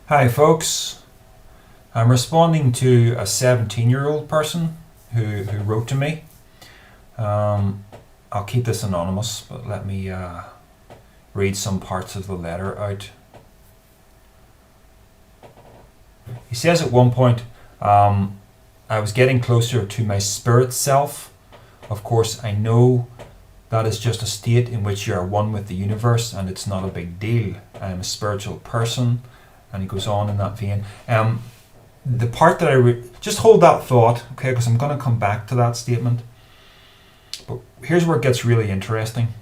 Hi folks, I'm responding to a 17-year-old person who wrote to me. Um, I'll keep this anonymous, but let me read some parts of the letter out. He says at one point, I was getting closer to my spirit self. Of course, I know that is just a state in which you are one with the universe and it's not a big deal. I am a spiritual person. And he goes on in that vein. The part that just hold that thought, okay, because I'm going to come back to that statement. But here's where it gets really interesting.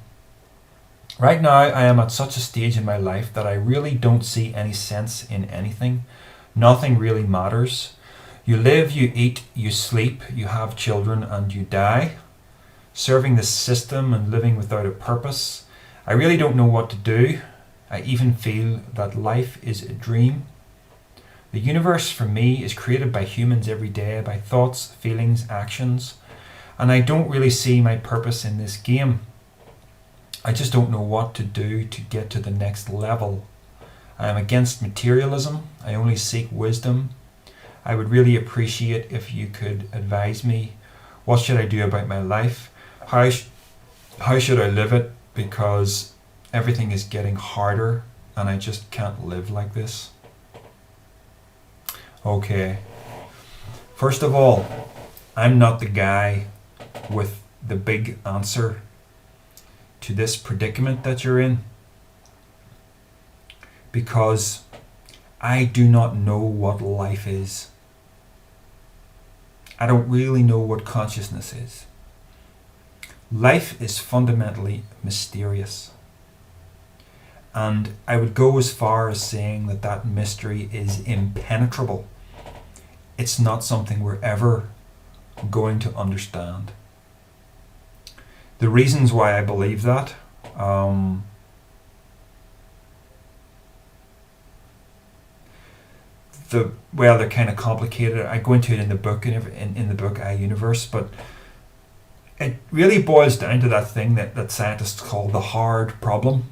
Right now, I am at such a stage in my life that I really don't see any sense in anything. Nothing really matters. You live, you eat, you sleep, you have children, and you die. Serving the system and living without a purpose. I really don't know what to do. I even feel that life is a dream. The universe for me is created by humans every day, by thoughts, feelings, actions, and I don't really see my purpose in this game. I just don't know what to do to get to the next level. I am against materialism. I only seek wisdom. I would really appreciate if you could advise me. What should I do about my life? How should I live it? Because everything is getting harder and I just can't live like this. Okay. First of all, I'm not the guy with the big answer to this predicament that you're in, because I do not know what life is. I don't really know what consciousness is. Life is fundamentally mysterious. And I would go as far as saying that that mystery is impenetrable. It's not something we're ever going to understand. The reasons why I believe that, they're kind of complicated. I go into it in the book, in the book I Universe, but it really boils down to that thing that scientists call the hard problem.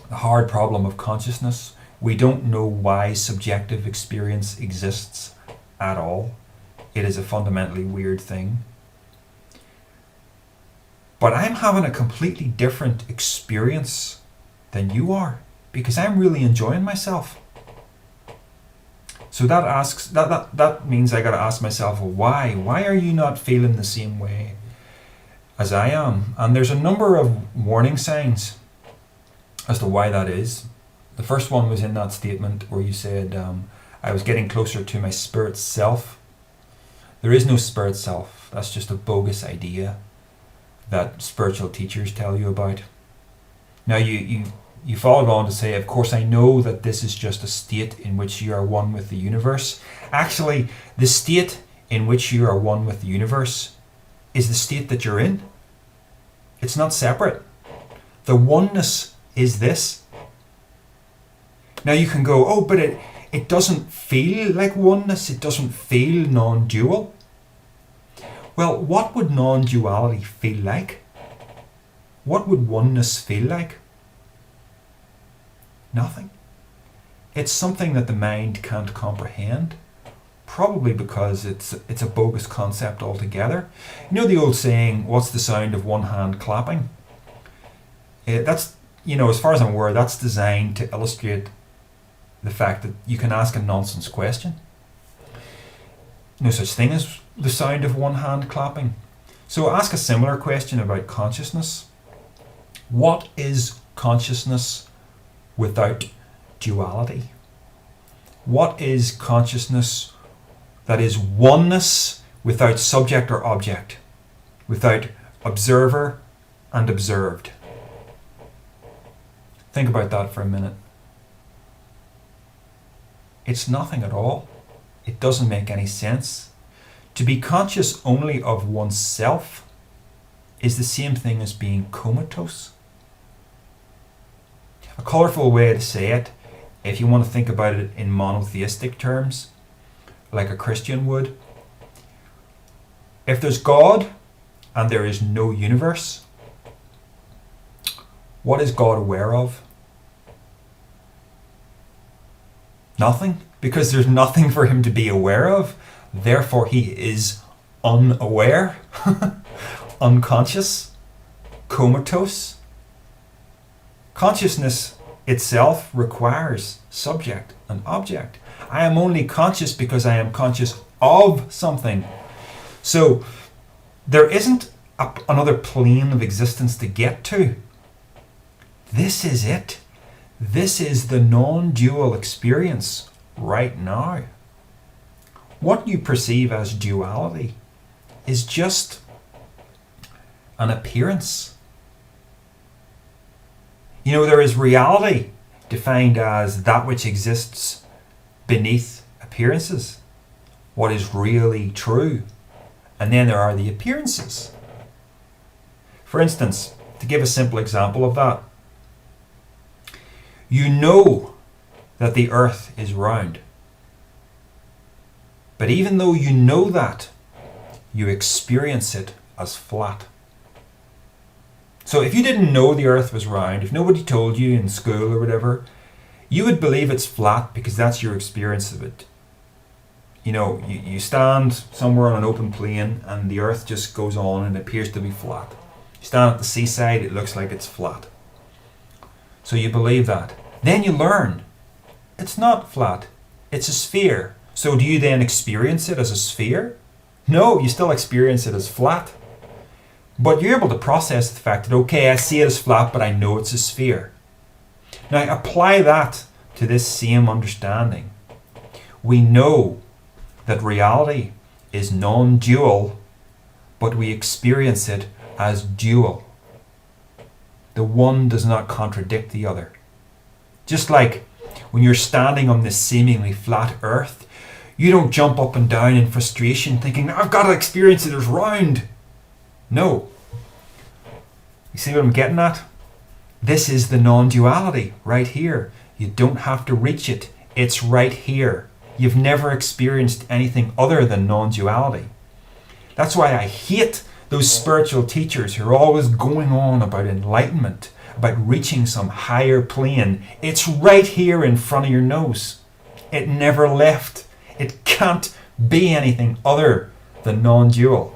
The hard problem of consciousness. We don't know why subjective experience exists at all. It is a fundamentally weird thing. But I'm having a completely different experience than you are, because I'm really enjoying myself. So that means I got to ask myself, well, why? Why are you not feeling the same way as I am? And there's a number of warning signs as to why that is. The first one was in that statement where you said, I was getting closer to my spirit self. There is no spirit self. That's just a bogus idea that spiritual teachers tell you about. Now you followed on to say, of course I know that this is just a state in which you are one with the universe. Actually, the state in which you are one with the universe is the state that you're in. It's not separate. The oneness is this. Now you can go, oh, but it doesn't feel like oneness. It doesn't feel non-dual. Well, what would non-duality feel like? What would oneness feel like? Nothing. It's something that the mind can't comprehend, probably because it's a bogus concept altogether. You know the old saying, what's the sound of one hand clapping? That's, as far as I'm aware, that's designed to illustrate the fact that you can ask a nonsense question. No such thing as the sound of one hand clapping. So ask a similar question about consciousness. What is consciousness without duality? What is consciousness that is oneness without subject or object, without observer and observed? Think about that for a minute. It's nothing at all. It doesn't make any sense. To be conscious only of oneself is the same thing as being comatose. A colourful way to say it, if you want to think about it in monotheistic terms, like a Christian would, if there's God and there is no universe, what is God aware of? nothing, because there's nothing for him to be aware of. Therefore, he is unaware, unconscious, comatose. Consciousness itself requires subject and object. I am only conscious because I am conscious of something. So there isn't another plane of existence to get to. This is it. This is the non-dual experience right now. What you perceive as duality is just an appearance. You know, there is reality defined as that which exists beneath appearances, what is really true. And then there are the appearances. For instance, to give a simple example of that, you know that the earth is round. But even though you know that, you experience it as flat. So if you didn't know the earth was round, if nobody told you in school or whatever, you would believe it's flat because that's your experience of it. You know, you stand somewhere on an open plain and the earth just goes on and it appears to be flat. You stand at the seaside, it looks like it's flat. So you believe that. Then you learn it's not flat, it's a sphere. So do you then experience it as a sphere? No, you still experience it as flat. But you're able to process the fact that, okay, I see it as flat, but I know it's a sphere. Now apply that to this same understanding. We know that reality is non-dual, but we experience it as dual. The one does not contradict the other. Just like when you're standing on this seemingly flat earth, you don't jump up and down in frustration thinking, I've got to experience it as round. No. You see what I'm getting at? This is the non-duality right here. You don't have to reach it. It's right here. You've never experienced anything other than non-duality. That's why I hate those spiritual teachers who are always going on about enlightenment, about reaching some higher plane. It's right here in front of your nose. It never left. It can't be anything other than non-dual.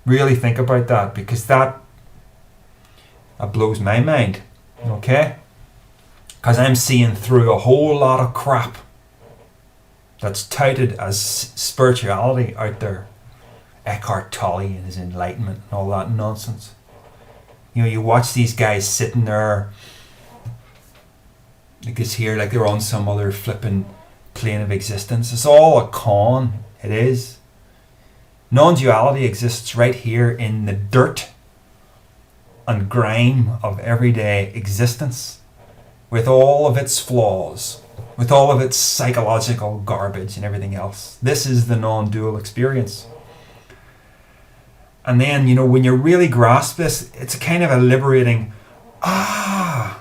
Really think about that, because that blows my mind, okay? Because I'm seeing through a whole lot of crap that's touted as spirituality out there. Eckhart Tolle and his enlightenment and all that nonsense. You know, you watch these guys sitting there, like it's here, like they're on some other flipping plane of existence. It's all a con. It is. Non-duality exists right here in the dirt and grime of everyday existence, with all of its flaws, with all of its psychological garbage and everything else. This is the non-dual experience. And then, you know, when you really grasp this, it's a kind of a liberating, I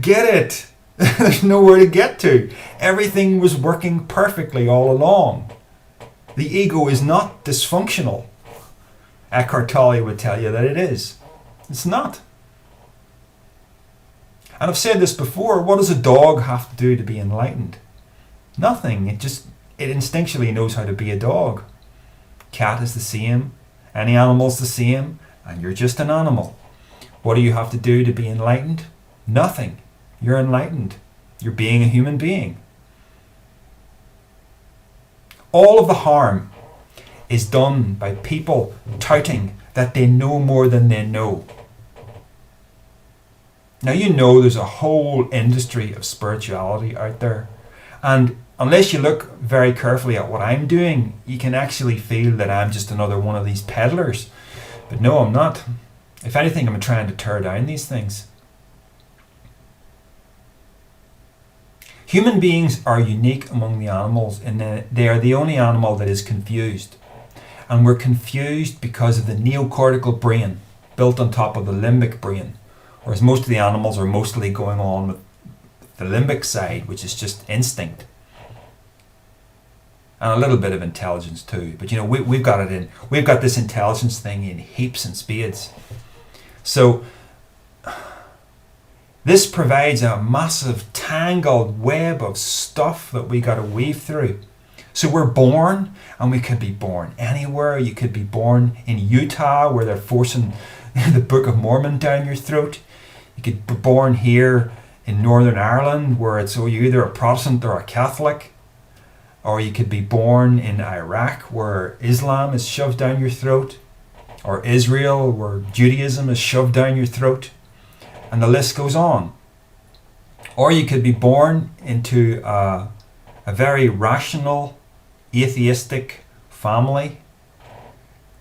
get it. There's nowhere to get to. Everything was working perfectly all along. The ego is not dysfunctional. Eckhart Tolle would tell you that it is. It's not. And I've said this before, what does a dog have to do to be enlightened? Nothing. It instinctually knows how to be a dog. Cat is the same. Any animal's the same. And you're just an animal. What do you have to do to be enlightened? Nothing. You're enlightened. You're being a human being. All of the harm is done by people touting that they know more than they know. Now, you know there's a whole industry of spirituality out there. And unless you look very carefully at what I'm doing, you can actually feel that I'm just another one of these peddlers. But no, I'm not. If anything, I'm trying to tear down these things. Human beings are unique among the animals in that they are the only animal that is confused. And we're confused because of the neocortical brain built on top of the limbic brain. Whereas most of the animals are mostly going on with the limbic side, which is just instinct. And a little bit of intelligence too. But you know, we've got this intelligence thing in heaps and spades. So This provides a massive tangled web of stuff that we got to weave through. So we're born, and we could be born anywhere. You could be born in Utah, where they're forcing the Book of Mormon down your throat. You could be born here in Northern Ireland, where it's you're either a Protestant or a Catholic. Or you could be born in Iraq, where Islam is shoved down your throat. Or Israel, where Judaism is shoved down your throat. And the list goes on. Or you could be born into a very rational, atheistic family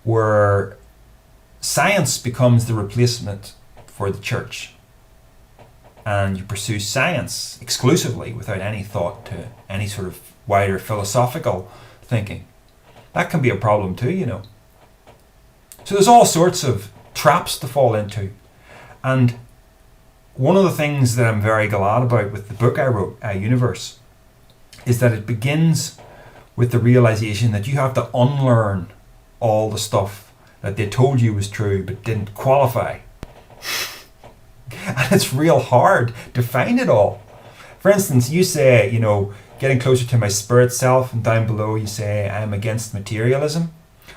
where science becomes the replacement for the church. And you pursue science exclusively without any thought to any sort of wider philosophical thinking. That can be a problem too, you know. So there's all sorts of traps to fall into. And one of the things that I'm very glad about with the book I wrote, Universe, is that it begins with the realization that you have to unlearn all the stuff that they told you was true but didn't qualify. And it's real hard to find it all. For instance, you say, you know, getting closer to my spirit self, and down below you say, I'm against materialism.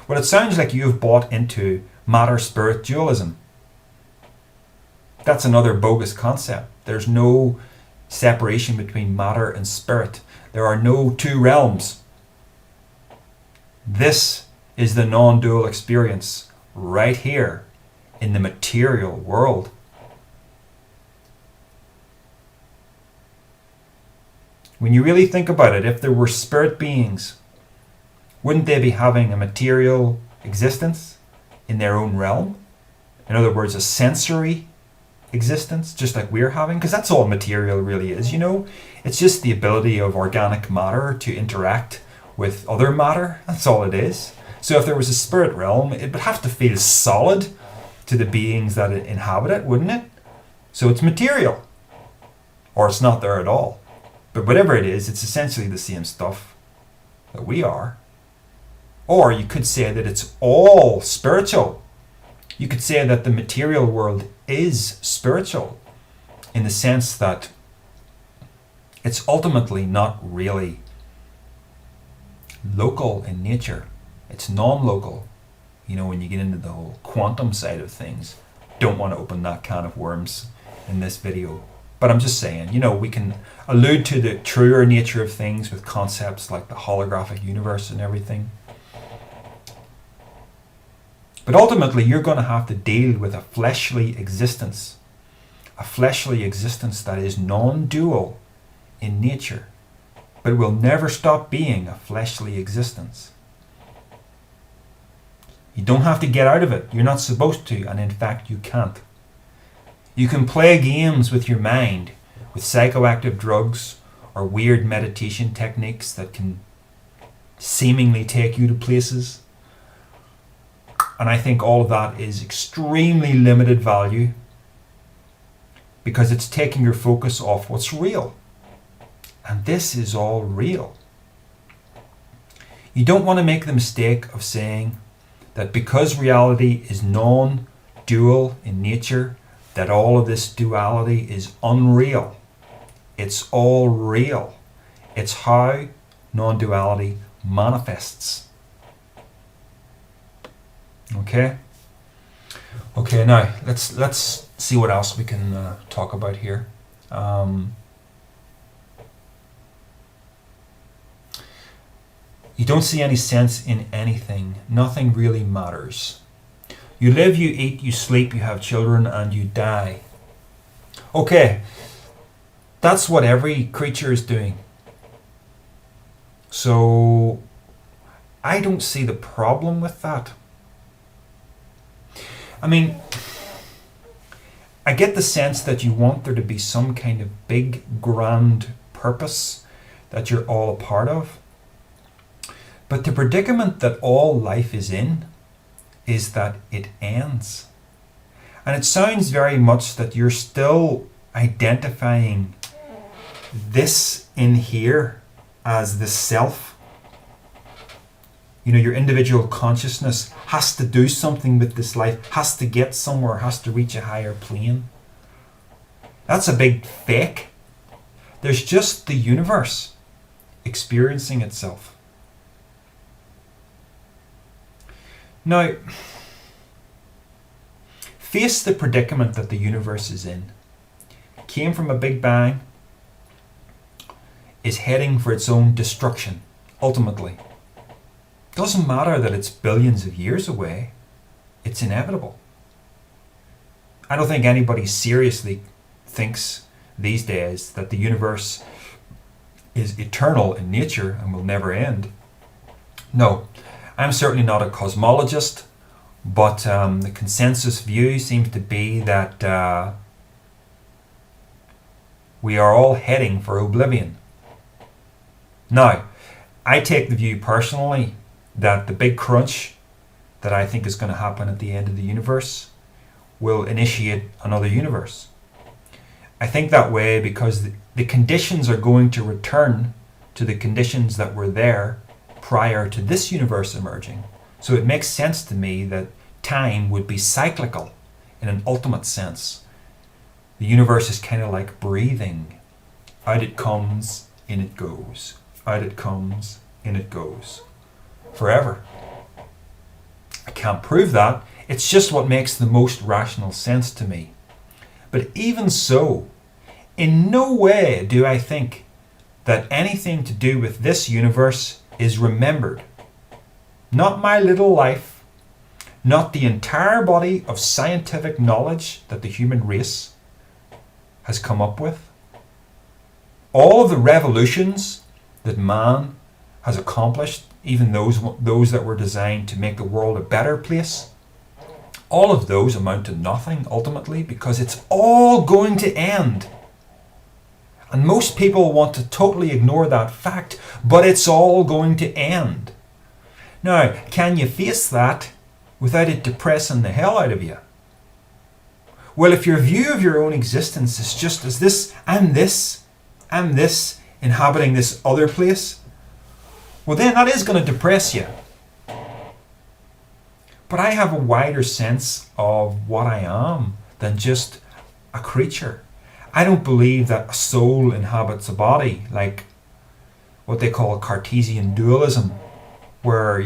Well, it sounds like you've bought into matter-spirit dualism. That's another bogus concept. There's no separation between matter and spirit. There are no two realms. This is the non-dual experience right here in the material world. When you really think about it, if there were spirit beings, wouldn't they be having a material existence in their own realm? In other words, a sensory existence, just like we're having? Because that's all material really is, you know? It's just the ability of organic matter to interact with other matter. That's all it is. So if there was a spirit realm, it would have to feel solid to the beings that inhabit it, wouldn't it? So it's material. Or it's not there at all. But whatever it is, it's essentially the same stuff that we are. Or you could say that it's all spiritual. You could say that the material world is spiritual in the sense that it's ultimately not really local in nature. It's non-local. You know, when you get into the whole quantum side of things, don't want to open that can of worms in this video. But I'm just saying, you know, we can allude to the truer nature of things with concepts like the holographic universe and everything. But ultimately, you're going to have to deal with a fleshly existence that is non-dual in nature, but will never stop being a fleshly existence. You don't have to get out of it. You're not supposed to, and in fact, you can't. You can play games with your mind with psychoactive drugs or weird meditation techniques that can seemingly take you to places. And I think all of that is extremely limited value because it's taking your focus off what's real. And this is all real. You don't want to make the mistake of saying that because reality is non-dual in nature, that all of this duality is unreal. It's all real. It's how non-duality manifests. Okay? Okay, now let's see what else we can talk about here. You don't see any sense in anything. Nothing really matters. You live, you eat, you sleep, you have children, and you die. Okay, that's what every creature is doing. So, I don't see the problem with that. I mean, I get the sense that you want there to be some kind of big, grand purpose that you're all a part of. But the predicament that all life is in is that it ends. And it sounds very much that you're still identifying this in here as the self. You know, your individual consciousness has to do something with this life, has to get somewhere, has to reach a higher plane. That's a big fake. There's just the universe experiencing itself. Now, face the predicament that the universe is in. Came from a big bang, is heading for its own destruction, ultimately. Doesn't matter that it's billions of years away, it's inevitable. I don't think anybody seriously thinks these days that the universe is eternal in nature and will never end. No, I'm certainly not a cosmologist, but the consensus view seems to be that we are all heading for oblivion. Now, I take the view personally that the big crunch that I think is going to happen at the end of the universe will initiate another universe. I think that way because the conditions are going to return to the conditions that were there prior to this universe emerging. So it makes sense to me that time would be cyclical in an ultimate sense. The universe is kind of like breathing. Out it comes, in it goes. Out it comes, in it goes. Forever. I can't prove that. It's just what makes the most rational sense to me. But even so, in no way do I think that anything to do with this universe is remembered. Not my little life, not the entire body of scientific knowledge that the human race has come up with. All of the revolutions that man has accomplished, even those that were designed to make the world a better place, all of those amount to nothing ultimately because it's all going to end. And most people want to totally ignore that fact, but it's all going to end. Now, can you face that without it depressing the hell out of you? Well, if your view of your own existence is just as this, I'm this, inhabiting this other place, well then that is going to depress you. But I have a wider sense of what I am than just a creature. I don't believe that a soul inhabits a body, like what they call Cartesian dualism, where,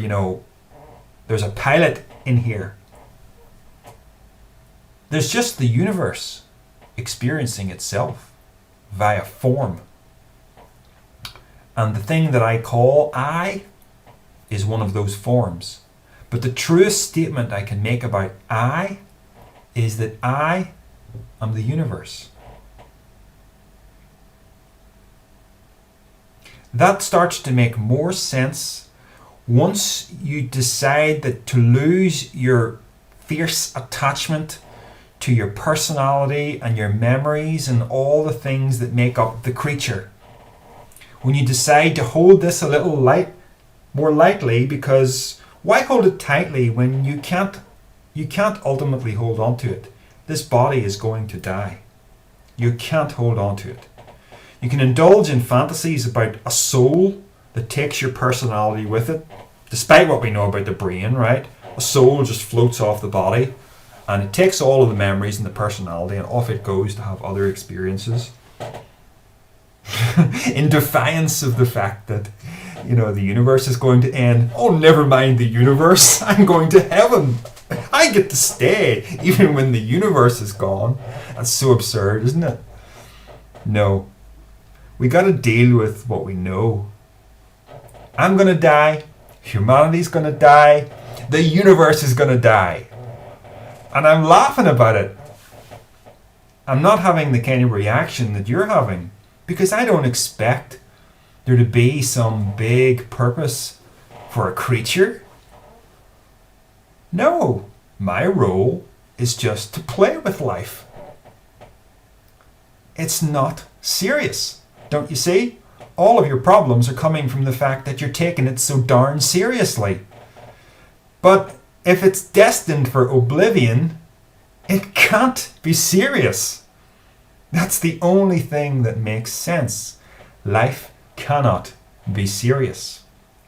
there's a pilot in here. There's just the universe experiencing itself via form. And the thing that I call I is one of those forms. But the truest statement I can make about I is that I am the universe. That starts to make more sense once you decide that to lose your fierce attachment to your personality and your memories and all the things that make up the creature. When you decide to hold this a little more lightly, because why hold it tightly when you can't ultimately hold on to it? This body is going to die. You can't hold on to it. You can indulge in fantasies about a soul that takes your personality with it, despite what we know about the brain, right? A soul just floats off the body and it takes all of the memories and the personality and off it goes to have other experiences. In defiance of the fact that, the universe is going to end. Oh, never mind the universe. I'm going to heaven. I get to stay even when the universe is gone. That's so absurd, isn't it? No. We got to deal with what we know. I'm going to die. Humanity's going to die. The universe is going to die. And I'm laughing about it. I'm not having the kind of reaction that you're having because I don't expect there to be some big purpose for a creature. No, my role is just to play with life. It's not serious. Don't you see? All of your problems are coming from the fact that you're taking it so darn seriously. But if it's destined for oblivion, it can't be serious. That's the only thing that makes sense. Life cannot be serious.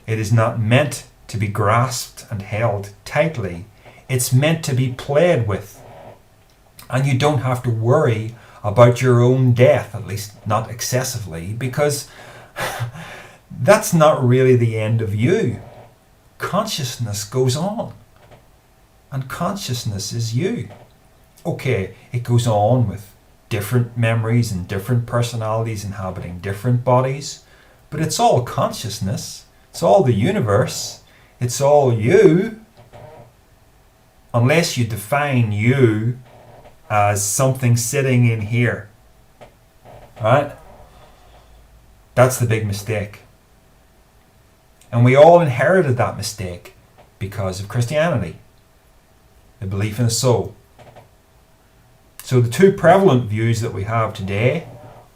It is not meant to be grasped and held tightly. It's meant to be played with. And you don't have to worry about your own death, at least not excessively, because that's not really the end of you. Consciousness goes on, and consciousness is you. Okay, it goes on with different memories and different personalities inhabiting different bodies, but it's all consciousness. It's all the universe. It's all you, unless you define you as something sitting in here. Right? That's the big mistake. And we all inherited that mistake because of Christianity, the belief in the soul. So the two prevalent views that we have today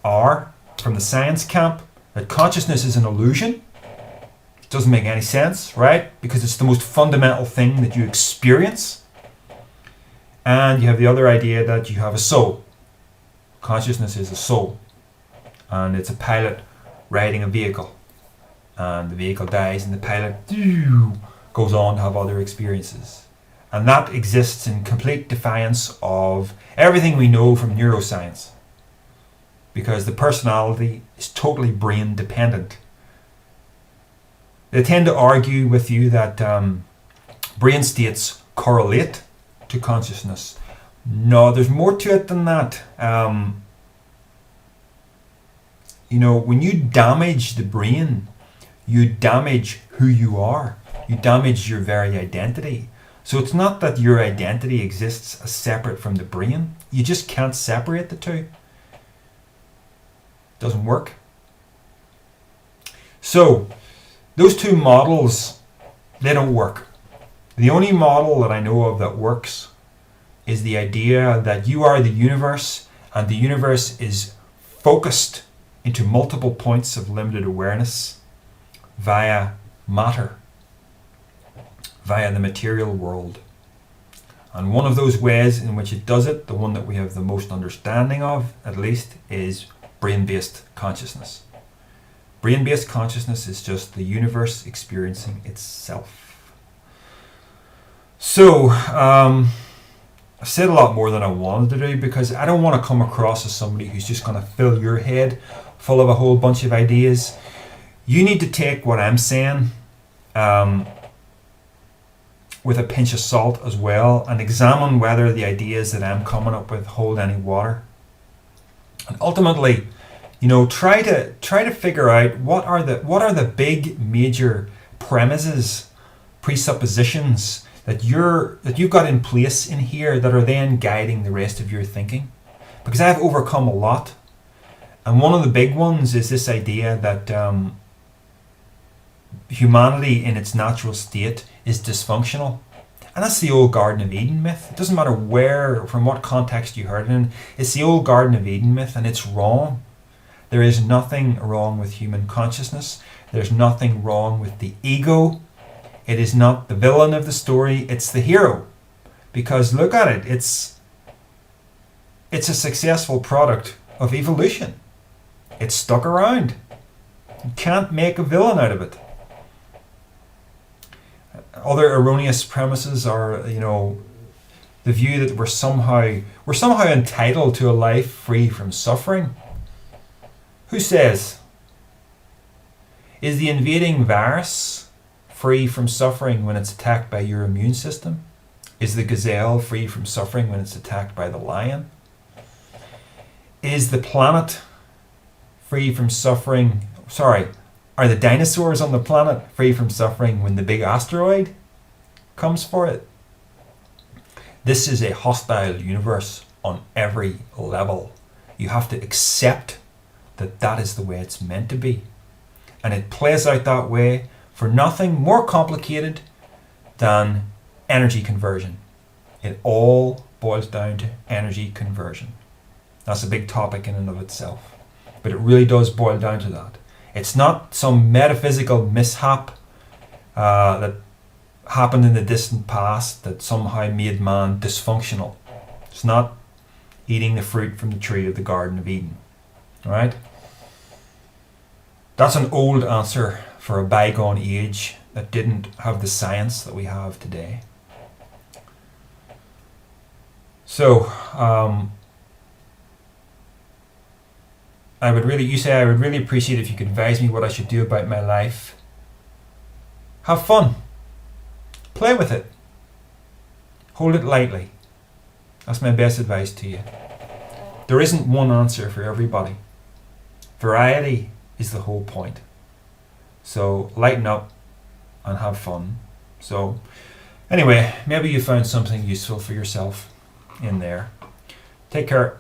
are, from the science camp, that consciousness is an illusion. It doesn't make any sense, right? Because it's the most fundamental thing that you experience. And you have the other idea that you have a soul. Consciousness is a soul. And it's a pilot riding a vehicle. And the vehicle dies and the pilot goes on to have other experiences. And that exists in complete defiance of everything we know from neuroscience. Because the personality is totally brain dependent. They tend to argue with you that brain states correlate to consciousness. No, there's more to it than that. When you damage the brain, you damage who you are. You damage your very identity. So it's not that your identity exists as separate from the brain. You just can't separate the two. Doesn't work. So those two models, they don't work. The only model that I know of that works is the idea that you are the universe, and the universe is focused into multiple points of limited awareness via matter, via the material world. And one of those ways in which it does it, the one that we have the most understanding of at least, is brain-based consciousness. Brain-based consciousness is just the universe experiencing itself. So, I've said a lot more than I wanted to do, because I don't want to come across as somebody who's just going to fill your head full of a whole bunch of ideas. You need to take what I'm saying with a pinch of salt as well, and examine whether the ideas that I'm coming up with hold any water. And ultimately, try to figure out what are the big major premises, presuppositions that you've got in place in here that are then guiding the rest of your thinking. Because I've overcome a lot, and one of the big ones is this idea that humanity in its natural state is dysfunctional. And that's the old Garden of Eden myth. It doesn't matter where, from what context you heard it in. It's the old Garden of Eden myth, and it's wrong. There is nothing wrong with human consciousness. There's nothing wrong with the ego. It is not the villain of the story, it's the hero. Because look at it, it's a successful product of evolution. It's stuck around. You can't make a villain out of it. Other erroneous premises are, the view that we're somehow entitled to a life free from suffering. Who says? Is the invading virus free from suffering when it's attacked by your immune system? Is the gazelle free from suffering when it's attacked by the lion? Is the planet free from suffering? Are the dinosaurs on the planet free from suffering when the big asteroid comes for it? This is a hostile universe on every level. You have to accept that that is the way it's meant to be. And it plays out that way for nothing more complicated than energy conversion. It all boils down to energy conversion. That's a big topic in and of itself. But it really does boil down to that. It's not some metaphysical mishap that happened in the distant past that somehow made man dysfunctional. It's not eating the fruit from the tree of the Garden of Eden. Alright? That's an old answer for a bygone age that didn't have the science that we have today. So, you say, I would really appreciate if you could advise me what I should do about my life. Have fun. Play with it. Hold it lightly. That's my best advice to you. There isn't one answer for everybody. Variety is the whole point. So lighten up and have fun. So anyway, maybe you found something useful for yourself in there. Take care.